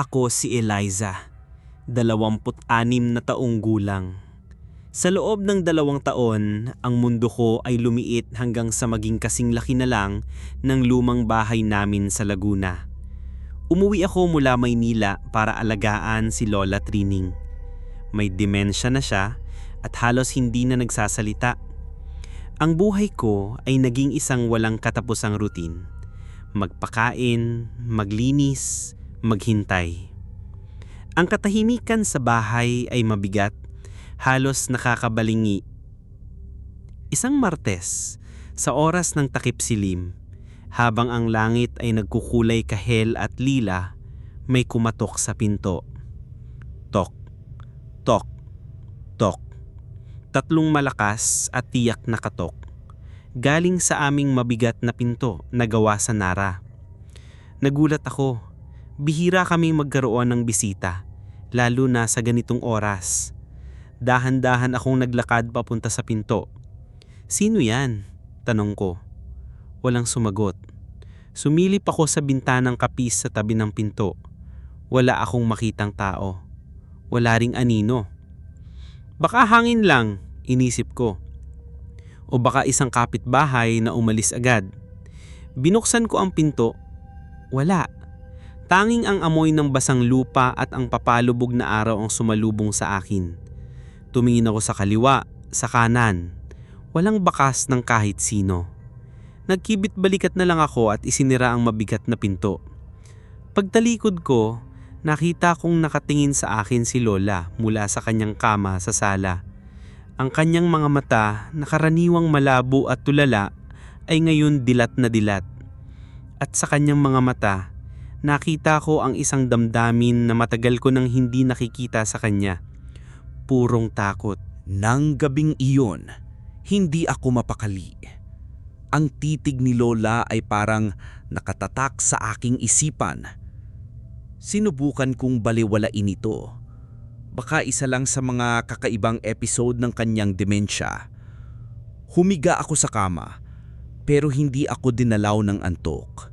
Ako si Eliza, 26 na taong gulang. Sa loob ng 2 taon, ang mundo ko ay lumiit hanggang sa maging kasing laki na lang ng lumang bahay namin sa Laguna. Umuwi ako mula Maynila para alagaan si Lola Trining. May demensya na siya at halos hindi na nagsasalita. Ang buhay ko ay naging isang walang katapusang routine. Magpakain, maglinis, maghintay. Ang katahimikan sa bahay ay mabigat, halos nakakabalingi. Isang Martes, sa oras ng takip silim, habang ang langit ay nagkukulay kahel at lila, may kumatok sa pinto. Tok, tok, tok. 3 malakas at tiyak na katok. Galing sa aming mabigat na pinto na gawa sa Nara. Nagulat ako. Bihira kaming magkaroon ng bisita, lalo na sa ganitong oras. Dahan-dahan akong naglakad papunta sa pinto. "Sino yan?" tanong ko. Walang sumagot. Sumilip ako sa bintanang kapis sa tabi ng pinto. Wala akong makitang tao. Wala ring anino. Baka hangin lang, inisip ko. O baka isang kapitbahay na umalis agad. Binuksan ko ang pinto. Wala. Tanging ang amoy ng basang lupa at ang papalubog na araw ang sumalubong sa akin. Tumingin ako sa kaliwa, sa kanan. Walang bakas ng kahit sino. Nagkibit-balikat na lang ako at isinira ang mabigat na pinto. Pagtalikod ko, nakita kong nakatingin sa akin si Lola mula sa kanyang kama sa sala. Ang kanyang mga mata na karaniwang malabo at tulala ay ngayon dilat na dilat. At sa kanyang mga mata, nakita ko ang isang damdamin na matagal ko nang hindi nakikita sa kanya. Purong takot. Nang gabing iyon, hindi ako mapakali. Ang titig ni Lola ay parang nakatatak sa aking isipan. Sinubukan kong baliwalain ito. Baka isa lang sa mga kakaibang episode ng kanyang demensya. Humiga ako sa kama, pero hindi ako dinalaw ng antok.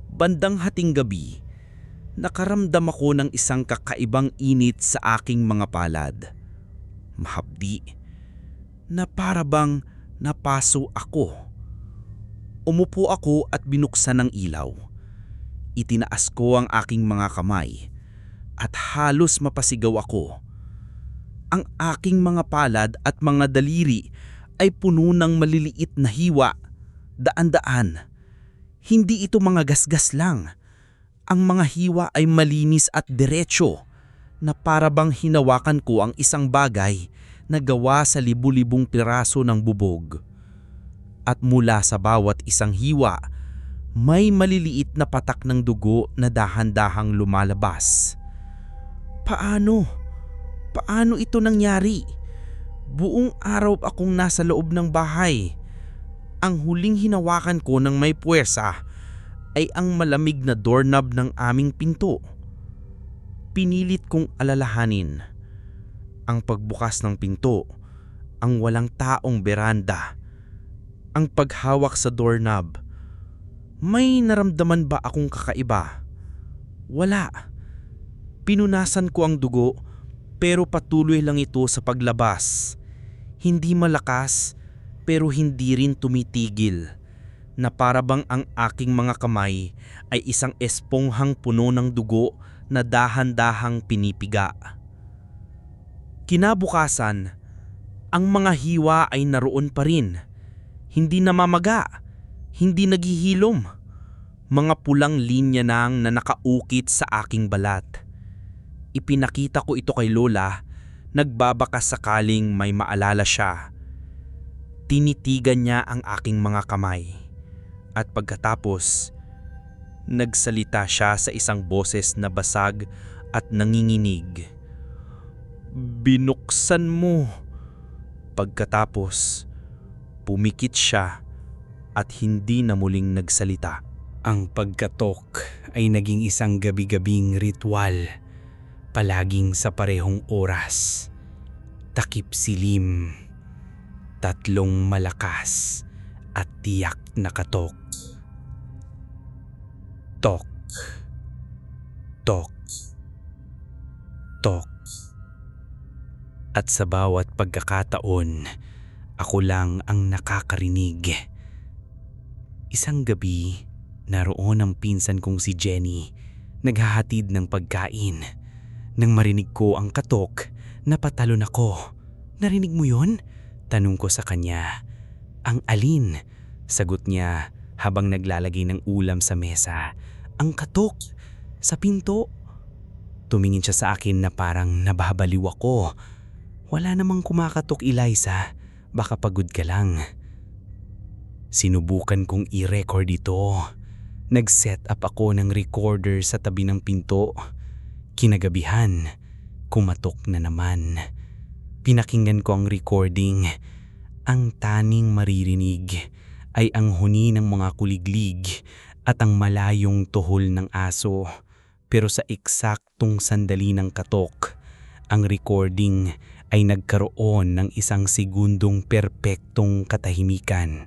Bandang hating gabi, nakaramdam ako ng isang kakaibang init sa aking mga palad. Mahapdi, na para bang napaso ako. Umupo ako at binuksan ang ilaw. Itinaas ko ang aking mga kamay at halos mapasigaw ako. Ang aking mga palad at mga daliri ay puno ng maliliit na hiwa, daan-daan. Hindi ito mga gasgas lang. Ang mga hiwa ay malinis at diretso, na para bang hinawakan ko ang isang bagay na gawa sa libu-libong piraso ng bubog. At mula sa bawat isang hiwa, may maliliit na patak ng dugo na dahan-dahang lumalabas. Paano? Paano ito nangyari? Buong araw akong nasa loob ng bahay. Ang huling hinawakan ko ng may puwersa ay ang malamig na doorknob ng aming pinto. Pinilit kong alalahanin. Ang pagbukas ng pinto, ang walang taong beranda, ang paghawak sa doorknob. May naramdaman ba akong kakaiba? Wala. Pinunasan ko ang dugo pero patuloy lang ito sa paglabas. Hindi malakas pero hindi rin tumitigil, na para bang ang aking mga kamay ay isang esponghang puno ng dugo na dahan-dahang pinipiga. Kinabukasan, ang mga hiwa ay naroon pa rin. Hindi namamaga, hindi naghihilom. Mga pulang linya nang na nakaukit sa aking balat. Ipinakita ko ito kay Lola, nagbabaka sakaling may maalala siya. Tinitigan niya ang aking mga kamay. At pagkatapos, nagsalita siya sa isang boses na basag at nanginginig. "Binuksan mo." Pagkatapos, pumikit siya at hindi na muling nagsalita. Ang pagkatok ay naging isang gabi-gabing ritual. Palaging sa parehong oras. Takip silim. 3 malakas at tiyak na katok. Tok. Tok. tok. At sa bawat pagkakataon, ako lang ang nakakarinig. Isang gabi, naroon ang pinsan kong si Jenny, naghahatid ng pagkain. Nang marinig ko ang katok, napatalon ako. "Narinig mo yon?" Tanong ko sa kanya. "Ang alin?" Sagot niya habang naglalagay ng ulam sa mesa. "Ang katok sa pinto." Tumingin siya sa akin na parang nababaliw ako. "Wala namang kumakatok, Eliza. Baka pagod ka lang." Sinubukan kong i-record ito. Nag-set up ako ng recorder sa tabi ng pinto. Kinagabihan, kumatok na naman. Pinakinggan ko ang recording. Ang taning maririnig ay ang huni ng mga kuliglig at ang malayong tuhol ng aso. Pero sa eksaktong sandali ng katok, ang recording ay nagkaroon ng isang segundong perpektong katahimikan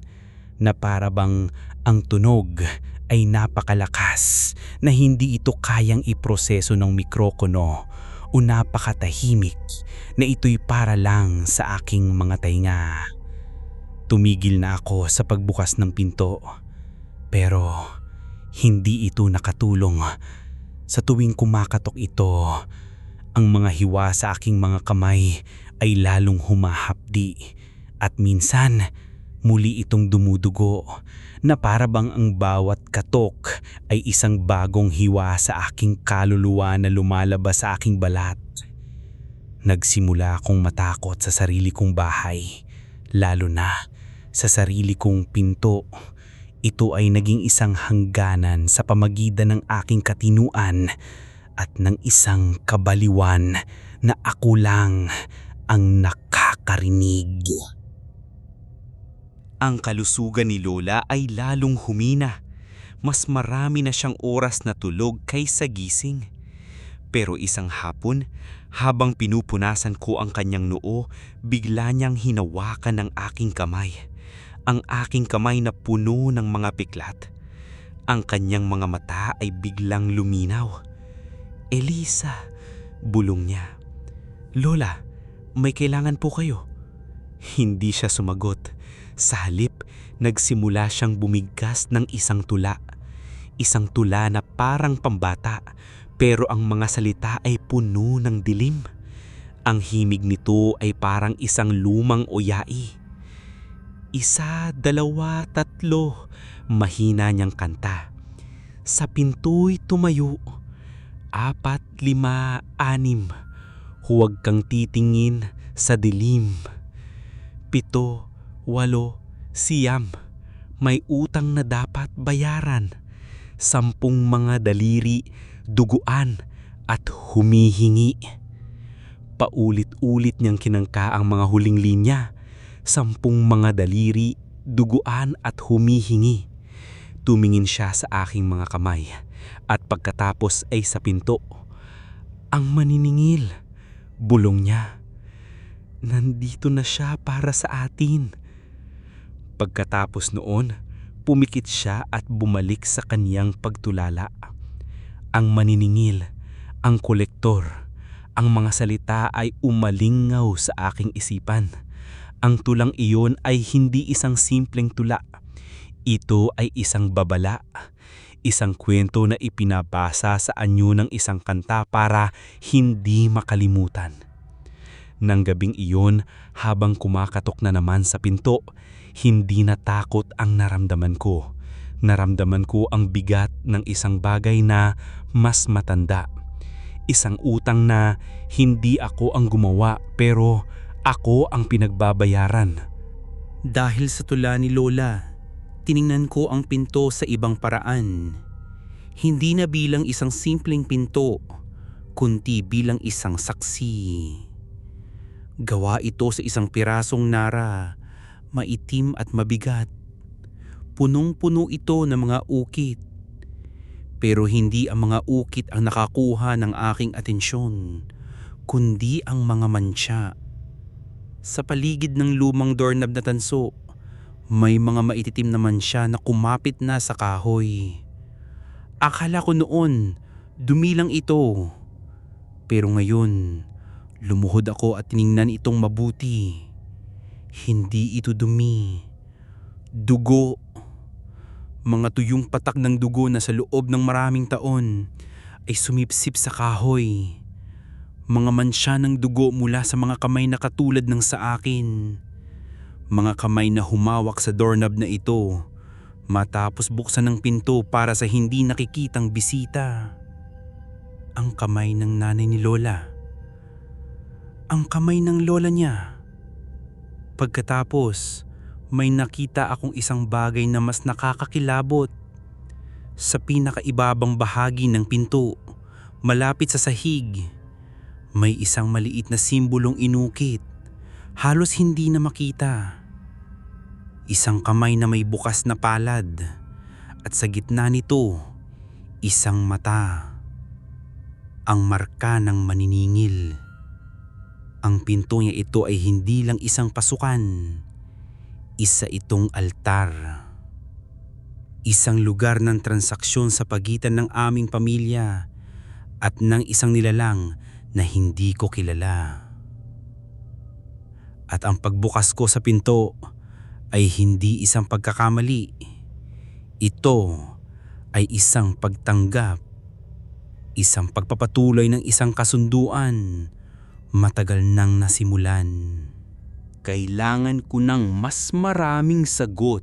na para bang ang tunog ay napakalakas na hindi ito kayang iproseso ng mikropono o napakatahimik na ito'y para lang sa aking mga tainga. Tumigil na ako sa pagbukas ng pinto, pero hindi ito nakatulong. Sa tuwing kumakatok ito, ang mga hiwa sa aking mga kamay ay lalong humahapdi at minsan muli itong dumudugo na para bang ang bawat katok ay isang bagong hiwa sa aking kaluluwa na lumalabas sa aking balat. Nagsimula akong matakot sa sarili kong bahay, lalo na sa sarili kong pinto. Ito ay naging isang hangganan sa pamagitan ng aking katinuan at ng isang kabaliwan na ako lang ang nakakarinig. Ang kalusugan ni Lola ay lalong humina. Mas marami na siyang oras na tulog kaysa gising. Pero isang hapon, habang pinupunasan ko ang kanyang noo, bigla niyang hinawakan ang aking kamay. Ang aking kamay na puno ng mga piklat. Ang kanyang mga mata ay biglang luminaw. "Eliza," bulong niya. "Lola, may kailangan po kayo." Hindi siya sumagot. Sa halip, nagsimula siyang bumigkas ng isang tula. Isang tula na parang pambata, pero ang mga salita ay puno ng dilim. Ang himig nito ay parang isang lumang oyai. 1, 2, 3, mahina niyang kanta. "Sa pinto'y tumayo, 4, 5, 6, huwag kang titingin sa dilim. 7, 8, 9, may utang na dapat bayaran. 10 mga daliri, duguan at humihingi." Paulit-ulit niyang kinangka ang mga huling linya. 10 mga daliri, duguan at humihingi. Tumingin siya sa aking mga kamay at pagkatapos ay sa pinto. "Ang maniningil," bulong niya. "Nandito na siya para sa atin." Pagkatapos noon, pumikit siya at bumalik sa kaniyang pagtulala. Ang maniningil, ang kolektor, ang mga salita ay umalingaw sa aking isipan. Ang tulang iyon ay hindi isang simpleng tula. Ito ay isang babala, isang kwento na ipinabasa sa anyo ng isang kanta para hindi makalimutan. Nang gabing iyon, habang kumakatok na naman sa pinto, hindi na takot ang naramdaman ko. Naramdaman ko ang bigat ng isang bagay na mas matanda. Isang utang na hindi ako ang gumawa pero ako ang pinagbabayaran. Dahil sa tula ni Lola, tiningnan ko ang pinto sa ibang paraan. Hindi na bilang isang simpleng pinto, kundi bilang isang saksi. Gawa ito sa isang pirasong nara, maitim at mabigat. Punong-puno ito ng mga ukit. Pero hindi ang mga ukit ang nakakuha ng aking atensyon, kundi ang mga mantsa. Sa paligid ng lumang doorknob na tanso, may mga maititim na mantsa na kumapit na sa kahoy. Akala ko noon, dumi lang ito. Pero ngayon, lumuhod ako at tiningnan itong mabuti. Hindi ito dumi. Dugo. Mga tuyong patak ng dugo na sa loob ng maraming taon ay sumipsip sa kahoy. Mga mansya ng dugo mula sa mga kamay na katulad ng sa akin. Mga kamay na humawak sa doorknob na ito matapos buksan ng pinto para sa hindi nakikitang bisita. Ang kamay ng nanay ni Lola. Ang kamay ng lola niya. Pagkatapos, may nakita akong isang bagay na mas nakakakilabot. Sa pinakaibabang bahagi ng pinto, malapit sa sahig, may isang maliit na simbolong inukit. Halos hindi na makita. Isang kamay na may bukas na palad at sa gitna nito, isang mata. Ang marka ng maniningil. Ang pinto niya ito ay hindi lang isang pasukan. Isa itong altar. Isang lugar ng transaksyon sa pagitan ng aming pamilya at ng isang nilalang na hindi ko kilala. At ang pagbukas ko sa pinto ay hindi isang pagkakamali. Ito ay isang pagtanggap. Isang pagpapatuloy ng isang kasunduan matagal nang nasimulan. Kailangan ko ng mas maraming sagot.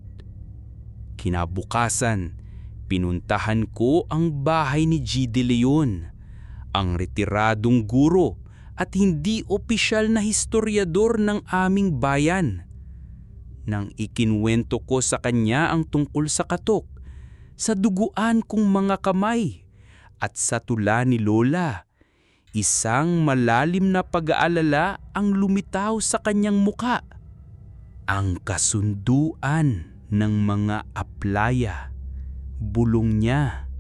Kinabukasan, pinuntahan ko ang bahay ni G. De Leon, ang retiradong guro at hindi opisyal na historiador ng aming bayan. Nang ikinwento ko sa kanya ang tungkol sa katok, sa duguan kong mga kamay, at sa tula ni Lola, isang malalim na pag-aalala ang lumitaw sa kanyang muka. Ang kasunduan ng mga aplaya, bulong niya.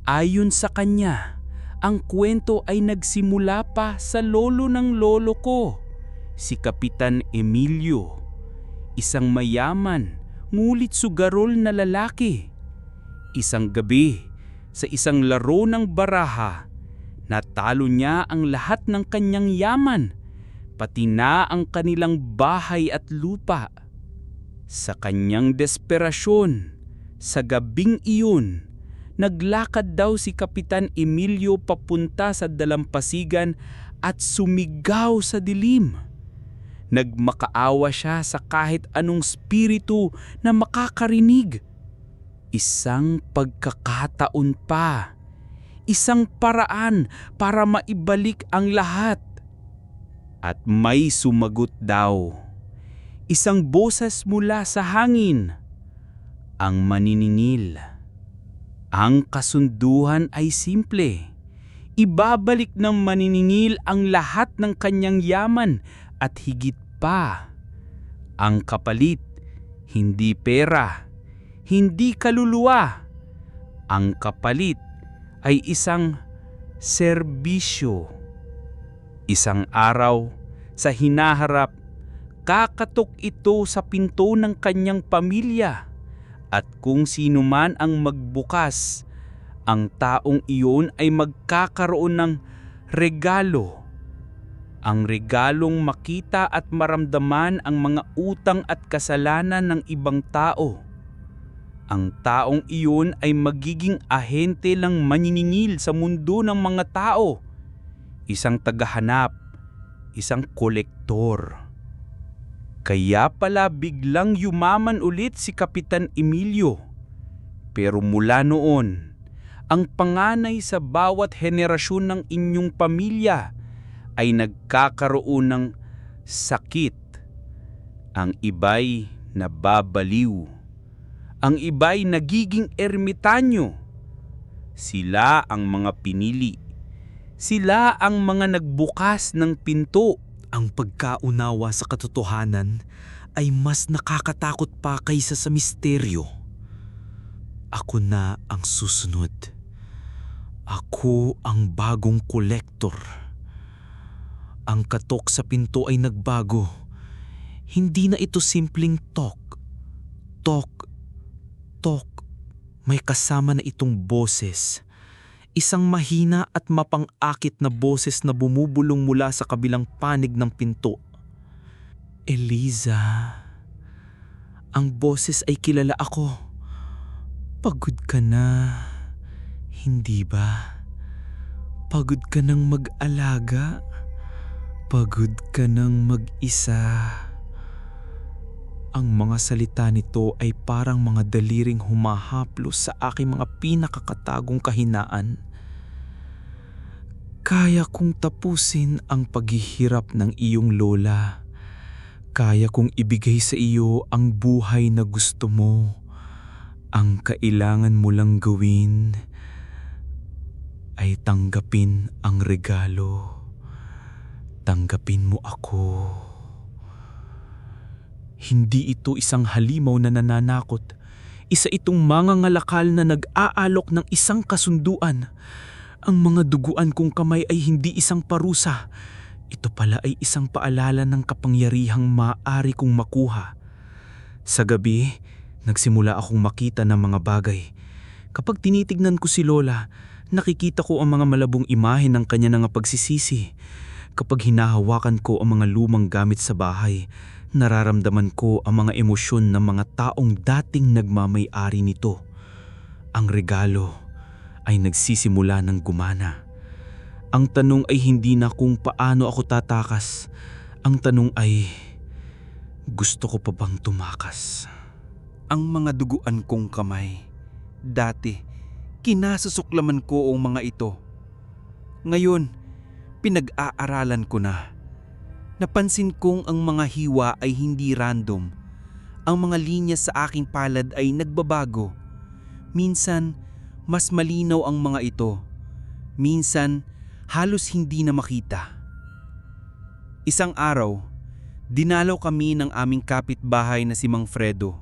Ayon sa kanya, ang kwento ay nagsimula pa sa lolo ng lolo ko, si Kapitan Emilio, isang mayaman ngulit sugarol na lalaki. Isang gabi, sa isang laro ng baraha, natalo niya ang lahat ng kanyang yaman, pati na ang kanilang bahay at lupa. Sa kanyang desperasyon, sa gabing iyon, naglakad daw si Kapitan Emilio papunta sa dalampasigan at sumigaw sa dilim. Nagmakaawa siya sa kahit anong spiritu na makakarinig. Isang pagkakataon pa, isang paraan para maibalik ang lahat. At may sumagot daw, isang boses mula sa hangin, ang maniningil. Ang kasunduhan ay simple. Ibabalik ng maniningil ang lahat ng kanyang yaman at higit pa. Ang kapalit, hindi pera, hindi kaluluwa. Ang kapalit ay isang serbisyo. Isang araw, sa hinaharap, kakatok ito sa pinto ng kanyang pamilya. At kung sino man ang magbukas, ang taong iyon ay magkakaroon ng regalo. Ang regalong makita at maramdaman ang mga utang at kasalanan ng ibang tao. Ang taong iyon ay magiging ahente ng maniningil sa mundo ng mga tao. Isang tagahanap, isang kolektor. Kaya pala biglang yumaman ulit si Kapitan Emilio. Pero mula noon, ang panganay sa bawat henerasyon ng inyong pamilya ay nagkakaroon ng sakit. Ang iba'y nababaliw. Ang iba'y nagiging ermitanyo. Sila ang mga pinili. Sila ang mga nagbukas ng pinto. Ang pagkaunawa sa katotohanan ay mas nakakatakot pa kaysa sa misteryo. Ako na ang susunod. Ako ang bagong kolektor. Ang katok sa pinto ay nagbago. Hindi na ito simpleng tok. Tok. Tok. May kasama na itong boses. Isang mahina at mapang-akit na boses na bumubulong mula sa kabilang panig ng pinto. Eliza, ang boses ay kilala ako. Pagod ka na, hindi ba? Pagod ka ng mag-alaga? Pagod ka ng mag-isa? Ang mga salita nito ay parang mga daliring humahaplos sa aking mga pinakakatagong kahinaan. Kaya kong tapusin ang paghihirap ng iyong lola. Kaya kong ibigay sa iyo ang buhay na gusto mo. Ang kailangan mo lang gawin ay tanggapin ang regalo. Tanggapin mo ako. Hindi ito isang halimaw na nananakot. Isa itong mangangalakal na nag-aalok ng isang kasunduan. Ang mga duguan kong kamay ay hindi isang parusa. Ito pala ay isang paalala ng kapangyarihang maaari kong makuha. Sa gabi, nagsimula akong makita ng mga bagay. Kapag tinitignan ko si Lola, nakikita ko ang mga malabong imahe ng kanya ng pagsisisi. Kapag hinahawakan ko ang mga lumang gamit sa bahay, nararamdaman ko ang mga emosyon ng mga taong dating nagmamay-ari nito. Ang regalo ay nagsisimula ng gumana. Ang tanong ay hindi na kung paano ako tatakas. Ang tanong ay, gusto ko pa bang tumakas? Ang mga duguan kong kamay, dati, kinasusuklaman ko ang mga ito. Ngayon, pinag-aaralan ko na. Napansin kong ang mga hiwa ay hindi random. Ang mga linya sa aking palad ay nagbabago. Minsan, mas malinaw ang mga ito. Minsan, halos hindi na makita. Isang araw, dinalaw kami ng aming kapitbahay na si Mang Fredo.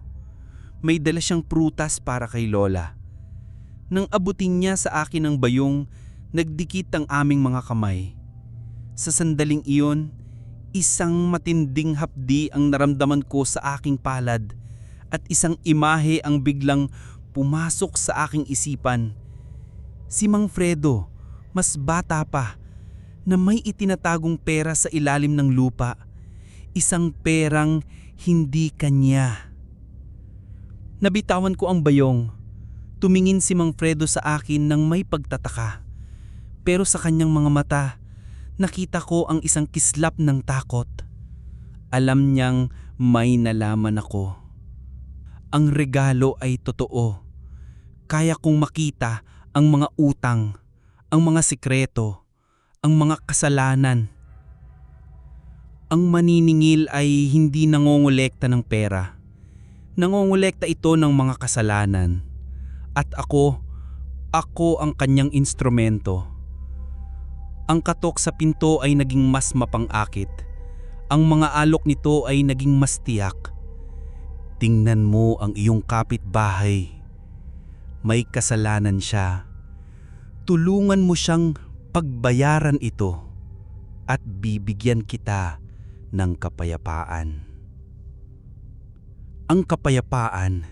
May dala siyang prutas para kay Lola. Nang abutin niya sa akin ang bayong, nagdikit ang aming mga kamay. Sa sandaling iyon, isang matinding hapdi ang naramdaman ko sa aking palad at isang imahe ang biglang pumasok sa aking isipan. Si Mang Fredo, mas bata pa, na may itinatagong pera sa ilalim ng lupa. Isang perang hindi kanya. Nabitawan ko ang bayong. Tumingin si Mang Fredo sa akin ng may pagtataka. Pero sa kanyang mga mata, nakita ko ang isang kislap ng takot. Alam niyang may nalaman ako. Ang regalo ay totoo. Kaya kong makita ang mga utang, ang mga sikreto, ang mga kasalanan. Ang maniningil ay hindi nangongolekta ng pera. Nangongolekta ito ng mga kasalanan. At ako ang kanyang instrumento. Ang katok sa pinto ay naging mas mapang-akit. Ang mga alok nito ay naging mas tiyak. Tingnan mo ang iyong kapitbahay. May kasalanan siya. Tulungan mo siyang pagbayaran ito at bibigyan kita ng kapayapaan. Ang kapayapaan,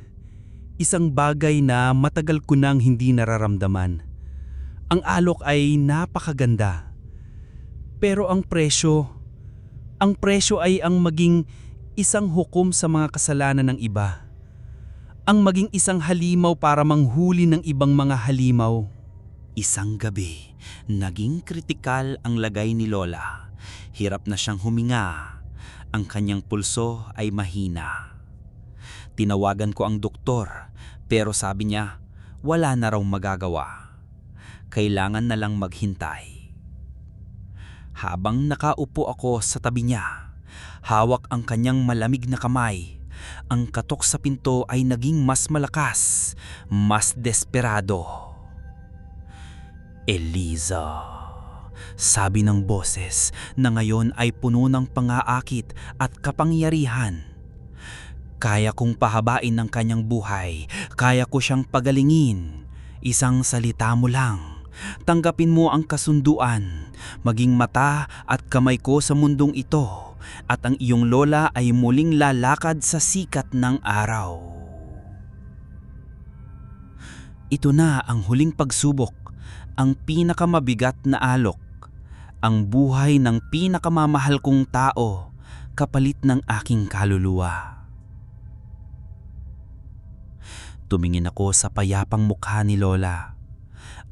isang bagay na matagal ko nang hindi nararamdaman. Ang alok ay napakaganda. Pero ang presyo ay ang maging isang hukom sa mga kasalanan ng iba. Ang maging isang halimaw para manghuli ng ibang mga halimaw. Isang gabi, naging kritikal ang lagay ni Lola. Hirap na siyang huminga. Ang kanyang pulso ay mahina. Tinawagan ko ang doktor, pero sabi niya, wala na raw magagawa. Kailangan na lang maghintay. Habang nakaupo ako sa tabi niya, hawak ang kanyang malamig na kamay, ang katok sa pinto ay naging mas malakas, mas desperado. Eliza, sabi ng boses na ngayon ay puno ng pang-aakit at kapangyarihan. Kaya kong pahabain ang kanyang buhay, kaya ko siyang pagalingin. Isang salita mo lang. Tanggapin mo ang kasunduan, maging mata at kamay ko sa mundong ito, at ang iyong lola ay muling lalakad sa sikat ng araw. Ito na ang huling pagsubok, ang pinakamabigat na alok, ang buhay ng pinakamamahal kong tao kapalit ng aking kaluluwa. Tumingin ako sa payapang mukha ni Lola,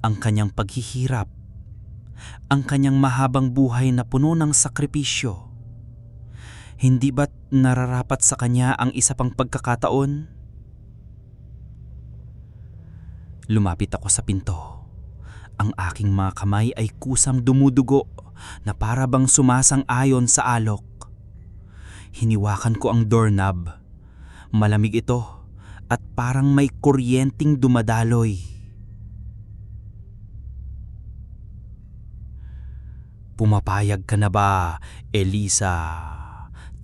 ang kanyang paghihirap, ang kanyang mahabang buhay na puno ng sakripisyo. Hindi ba't nararapat sa kanya ang isa pang pagkakataon? Lumapit ako sa pinto. Ang aking mga kamay ay kusang dumudugo na para bang sumasang-ayon sa alok. Hiniwakan ko ang doorknob. Malamig ito at parang may kuryenteng dumadaloy. "Pumapayag ka na ba, Elisa?"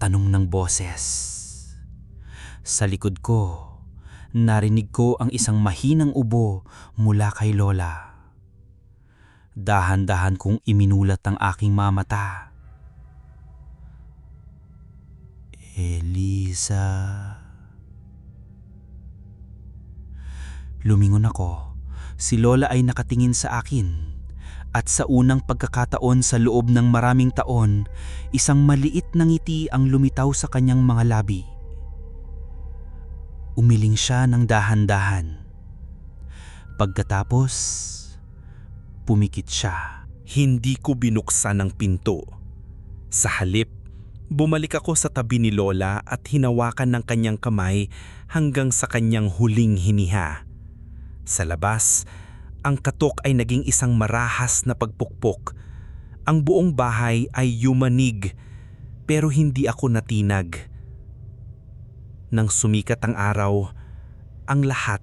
Tanong ng boses. Sa likod ko, narinig ko ang isang mahinang ubo mula kay Lola. Dahan-dahan kong iminulat ang aking mga mata. "Elisa." Lumingon ako. Si Lola ay nakatingin sa akin. At sa unang pagkakataon sa loob ng maraming taon, isang maliit na ngiti ang lumitaw sa kanyang mga labi. Umiling siya ng dahan-dahan. Pagkatapos, pumikit siya. Hindi ko binuksan ang pinto. Sa halip, bumalik ako sa tabi ni Lola at hinawakan ng kanyang kamay hanggang sa kanyang huling hiniha. Sa labas, ang katok ay naging isang marahas na pagpukpok. Ang buong bahay ay yumanig, pero hindi ako natinag. Nang sumikat ang araw, ang lahat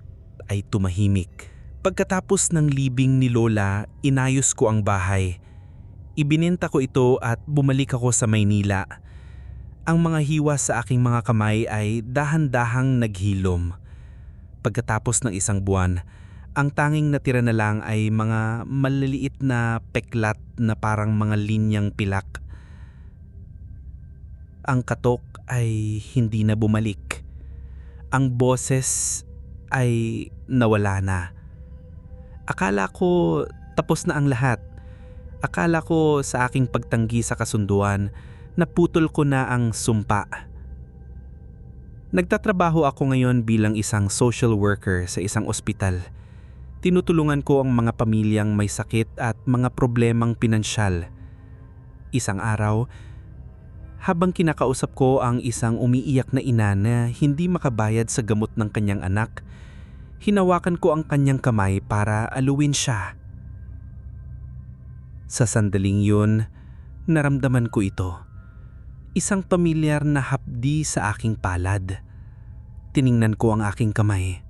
ay tumahimik. Pagkatapos ng libing ni Lola, inayos ko ang bahay. Ibinenta ko ito at bumalik ako sa Maynila. Ang mga hiwa sa aking mga kamay ay dahan-dahang naghilom. Pagkatapos ng isang buwan, ang tanging natira na lang ay mga maliliit na peklat na parang mga linyang pilak. Ang katok ay hindi na bumalik. Ang boses ay nawala na. Akala ko tapos na ang lahat. Akala ko sa aking pagtanggi sa kasunduan, naputol ko na ang sumpa. Nagtatrabaho ako ngayon bilang isang social worker sa isang ospital. Tinutulungan ko ang mga pamilyang may sakit at mga problemang pinansyal. Isang araw, habang kinakausap ko ang isang umiiyak na ina na hindi makabayad sa gamot ng kanyang anak, hinawakan ko ang kanyang kamay para aluin siya. Sa sandaling yun, naramdaman ko ito. Isang pamilyar na hapdi sa aking palad. Tiningnan ko ang aking kamay.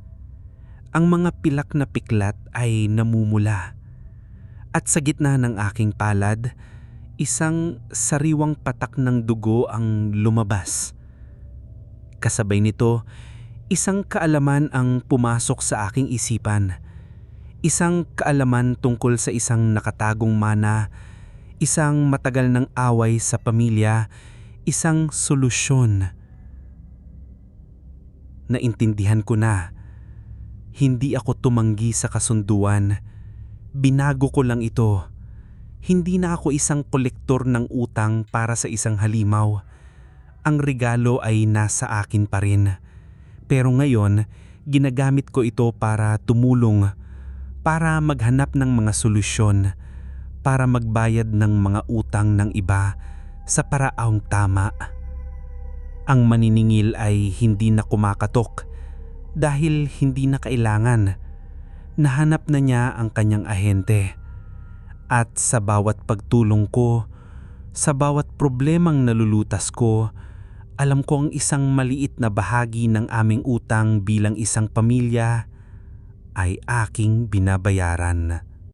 Ang mga pilak na piklat ay namumula. At sa gitna ng aking palad, isang sariwang patak ng dugo ang lumabas. Kasabay nito, isang kaalaman ang pumasok sa aking isipan. Isang kaalaman tungkol sa isang nakatagong mana, isang matagal ng away sa pamilya, isang solusyon. Naintindihan ko na. Hindi ako tumanggi sa kasunduan. Binago ko lang ito. Hindi na ako isang kolektor ng utang para sa isang halimaw. Ang regalo ay nasa akin pa rin. Pero ngayon, ginagamit ko ito para tumulong, para maghanap ng mga solusyon, para magbayad ng mga utang ng iba sa paraang tama. Ang maniningil ay hindi na kumakatok. Dahil hindi na kailangan, nahanap na niya ang kanyang ahente. At sa bawat pagtulong ko, sa bawat problemang nalulutas ko, alam ko ang isang maliit na bahagi ng aming utang bilang isang pamilya ay aking binabayaran.